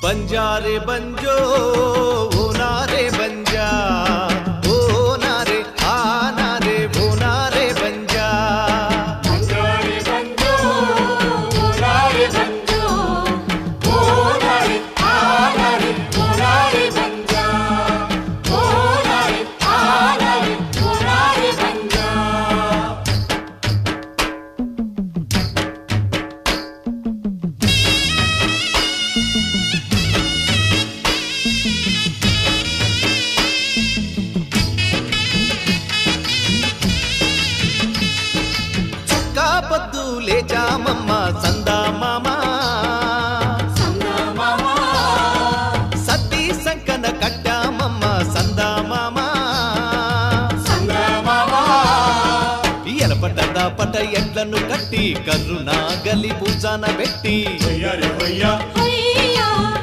ಬಂಜಾರೆ ಬಂಜೋ ಓ ನಾರೆ ಬಂಜಾ ಓ ನಾರೆ ಆ ನಾರೆ ಓ ನಾರೆ ಬಂಜಾ ಬಂಜಾರೆ ಬಂಜೋ ಓ ನಾರೆ ಬಂಜೋ ಓ ನಾರೆ ಆ ನಾರೆ ಓ ನಾರೆ ಬಂಜಾ ಓ ನಾರೆ ಆ ನಾರೆ ಓ ನಾರೆ ಬಂಜಾ పొద్దు లేచామమ్మ సందా మామ సద్ది సంకన కట్టామమ్మ సందా మామ ఎలపట పట ఎడ్లను కట్టి కర్రునా గలి పూజాన పెట్టి హయ్యా